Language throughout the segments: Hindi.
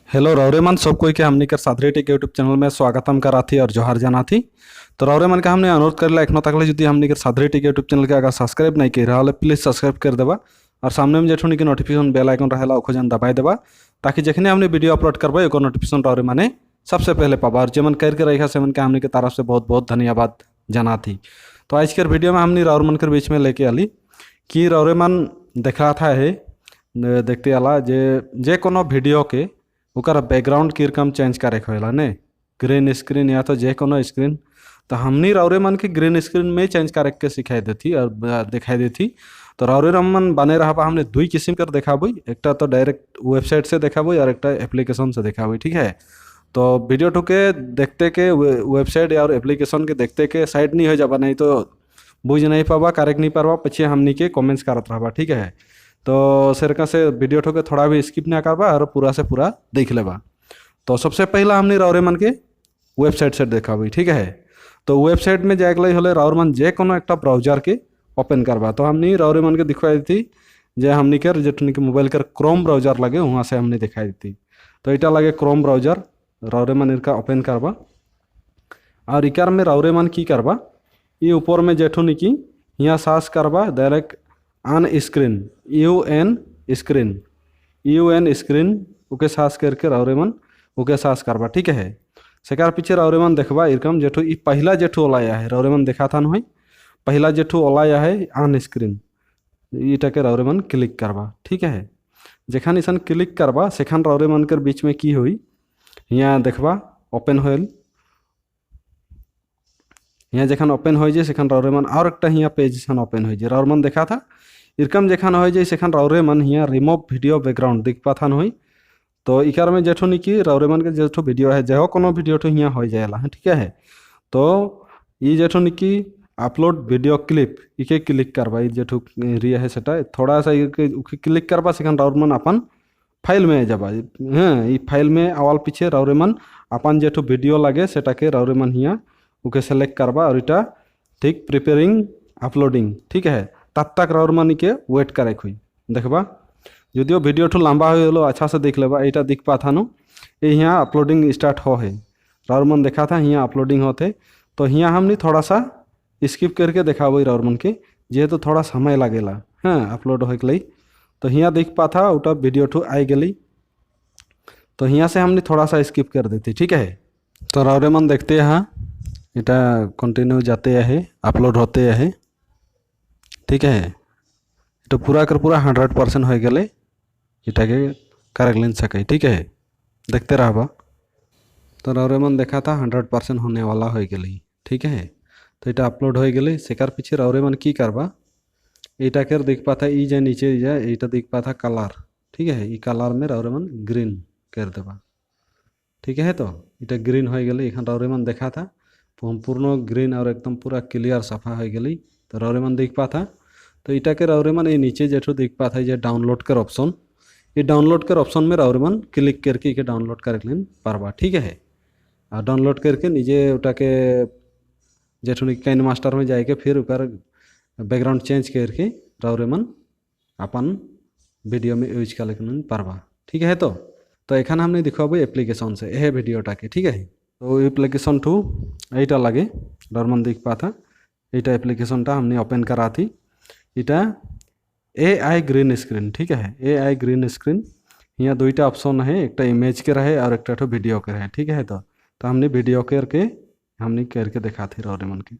हेलो रौरेमन सब कोई के हमनी कर सादरी टेक यूट्यूब चैनल में स्वागतम करा थी और जोहार जाना थी। तो रौरेमन का हमने अनुरोध कर एखनो तक यदि हमनी कर सादरी टेक यूट्यूब चैनल के अगर सब्सक्राइब नहीं किए रहा प्लीज सब्सक्राइब कर देबा और सामने में जेठुनी के नोटिफिकेशन बेल आइकन रहेला ओखो जन दबाई देबा ताकि जखने हमने वीडियो अपलोड करबा ओकर नोटिफिकेशन रौरेमने सबसे पहले पाबा और जेमन करके रही सेमन के हमनी के तरफ से बहुत बहुत धन्यवाद जाना थी। तो आज के वीडियो में हमने रौरमन के बीच में लेके आली कि रौरेमन देखा था है देखते आला जे कोनो वीडियो के ओकर बैकग्राउंड किरकम चेंज करे होला ने ग्रीन स्क्रीन या तो जे कोनो स्क्रीन तो हमनी रौरे मन के ग्रीन स्क्रीन में चेंज करे के सिखाई देती और दिखाई देती। तो रौरे रमन बने रहा हमने दुई किस्म कर देखाबी, एक तो डायरेक्ट वेबसाइट से देखाबी और एक एप्लीकेशन से देखाबी। ठीक है, तो वीडियो टू के देखते के वेबसाइट और एप्लीकेशन के देखते के साइड नहीं हो जाबा, नहीं तो बुझ नहीं पाबा, करेक्ट नहीं पाबा, पीछे हमनी के कमेंट्स करत रहबा। ठीक है, तो सेरका से वीडियो ठोके थोड़ा भी स्किप ना करबा और पूरा से पूरा देख लेबा। तो सबसे पहला हमने रौरे मन के वेबसाइट से देखाबी। ठीक है, तो वेबसाइट में जाए के होले रौर मन जे कोनो एक ब्राउजर के ओपन करबा। तो हमने रौरे मन के दिखाई दी जे हमनी के जेठनी के मोबाइल कर क्रोम ब्राउजर लगे वहाँ से हमने दिखाई दी। तो इटा लगे क्रोम ब्राउजर रौरे मन इनका ओपन करबा और इकार में रौरे मन की करबा ये ऊपर में जेठुनी की यहाँ सर्च करबा डायरेक्ट ऑन स्क्रीन यू एन स्क्रीन ओके सर्च करके रौरेमन ओके सर्च करबा। ठीक है, सेकार पीछे रौरेमन देखबा इरकम जेठू ई पहला जेठू ओलाया है रौरेमन देखा था नहीं, पहला जेठू ओलाया है ऑन स्क्रीन ईटा के रौरेमन क्लिक करबा। ठीक है, जेखान इसन क्लिक करबा सेखान रौरेमन कर बीच में की हुई यहाँ देखबा ओपन होल, यहाँ जेखान ओपन हो जाए सेखान रौरेमन और एक यहाँ पेज सेखान ओपन हो जाए रौरेमन देखा था इरकम जेखान हो जाए सेखान रौरेमन यहाँ रिमूव वीडियो बैकग्राउंड दिख पाथान हुई। तो इकार में जेठो निकी रौरेमन के जेठो वीडियो है जो कोनो वीडियो तो यहाँ हो जाएला है। ठीक है, तो ये जेठो निकी अपलोड वीडियो क्लिप इके क्लिक करबा जेठो रिया है सेटा थोड़ा सा क्लिक करबा सेखान रौरेमन अपन फाइल में जाबा। हाँ, ये फाइल में आवाल पीछे रौरेमन अपन जेठो वीडियो लगे सेटा के रौरेमन यहाँ ओके सेलेक्ट करबा और इटा ठीक प्रिपेयरिंग अपलोडिंग। ठीक है, तब तक रौरमन के वेट करे हुई देखबा यदियो वीडियो ठू लंबा हो अच्छा से देख लेबा यहाँ दिख पा था नो ये यहाँ अपलोडिंग स्टार्ट हो है रौरमन देखा था यहाँ अपलोडिंग होते। तो यहाँ हमने थोड़ा सा स्किप करके देखाबी रौरमन के जेहेतु थोड़ा समय लगेला हाँ अपलोड हो गई। तो यहाँ दिख पा था उटा वीडियो ठू आई गई तो यहाँ से हमने थोड़ा सा स्किप कर देती। ठीक है, तो रौरेमन देखते हैं इटा कंटिन्यू जाते है अपलोड होते है। ठीक है, तो पूरा कर पूरा 100% हो गए इटा के करेक्ट लेन सके। ठीक है, देखते रहबा तो रौरेमन देखा था 100% होने वाला हो गई। ठीक है, तो इटा अपलोड हो गई सेकार पीछे रौरेमन की करबा इटा के दिख पाता ई जे नीचे इटा दिख पाता कलर। ठीक है, ये कलर में रौरेमन ग्रीन कर देबा। ठीक है, तो इटा ग्रीन हो गई एखन रौरेमन देखा था पूर्ण ग्रीन और एकदम पूरा क्लियर सफा हो गई। तो रौरेमन दिख पा था तो इटा के रौरेमन ये नीचे जेठो दिख पा था ये डाउनलोड कर ऑप्शन ये डाउनलोड कर ऑप्शन में रौरेमन क्लिक करके इके डाउनलोड कर लेन पारबा। ठीक है, और डाउनलोड करके निजे उटा के जेठो काइन मास्टर में जाके फिर उकर बैकग्राउंड चेंज करके रौरेमन अपन वीडियो में यूज कर लेन पारबा। ठीक है, तो एखाने हमने दिखाबो एप्लीकेशन से यह वीडियोटा के। ठीक है, तो एप्लीकेशन टू এইটা लगे रौरेमन दिख पा था এইটা एप्लीकेशनटा हमने ओपन करा थी इटा AI ग्रीन स्क्रीन। ठीक है, AI ग्रीन स्क्रीन यहाँ दुईटा ऑप्शन है एक इमेज के रहे और एक वीडियो के रहे। ठीक है, तो हमने वीडियो करके हमने करके देखा थी रौरेमन के।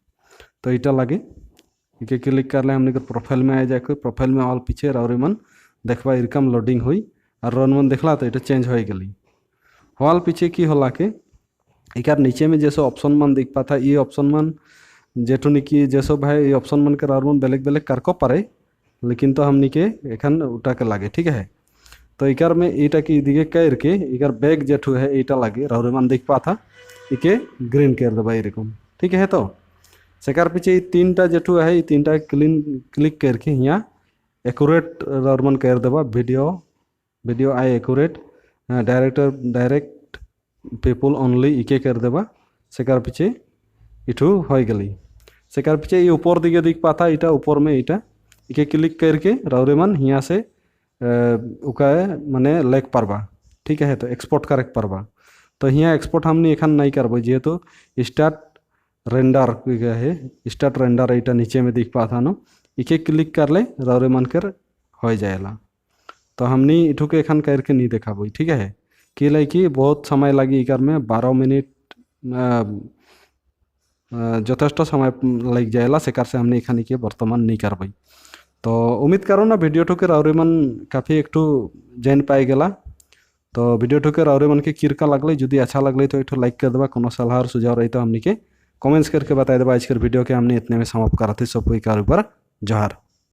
तो इटा लगे इके क्लिक कर ले हमने प्रोफाइल में आ जाए प्रोफाइल में ऑल पीछे रौरेमन देखबा इरकम लोडिंग हुई और रौरेमन देखला तो इटा चेंज हो गई हॉल पीछे की होला के इकार नीचे में जैसे ऑप्शन मन दिख पा था ये ऑप्शन मन जेठुनी की जैसो भाई ये ऑप्शन मन के रौरेमन बेलेग बेलेग करको पारे लेकिन तो हमनी के एखन उटा के लागे। ठीक है, तो इकार में ईटा की दिखे करके इकार बैग जेठू है ईटा लगे रौरेमन दिख पा था इके ग्रीन कर देबा एरकम। ठीक है, तो सेकार पीछे तीनटा जेठू है तीनटा क्लिक करके यहाँ एक्यूरेट रौरेमन कर देबा वीडियो आई एक्यूरेट डायरेक्ट पीपल ओनली इके कर देबा। सेकार पीछे इठू हो गई सेकार पीछे ये ऊपर दिखे दिख पाता इटा ऊपर में इटा इके क्लिक करके रौरेमन यहाँ से उका माने लेक पारबा। ठीक है। तो एक्सपोर्ट करे परबा तो हिया एक्सपोर्ट हमनी एखान नहीं करबो जेहेतु स्टार्ट रेंडर है स्टार्ट रेंडर एटा नीचे में दिख पाता नो इके क्लिक कर ले रौरे मन कर हो जाएला। तो हमनी इठू के एखान करके नहीं देखाबो ठीक है कि लाइक बहुत समय लगी इकर में 12 मिनट যথেষ্ট समय लग जाएला से से हमने एखान के बर्तमान नहीं करबई। तो उम्मीद करो ना वीडियो ठुके रौरे मन काफ़ी एक जान पाई गला। तो वीडियो ठुके रौरे मन के किरका लगल यदि अच्छा लगल तो एक लाइक कर देवा कोनो सलाह और सुझाव रही तो हमने के कमेंट्स करके बता देवा। आज के वीडियो के हमने इतने में समाप्त कराते सब कोई ऊपर जोहार।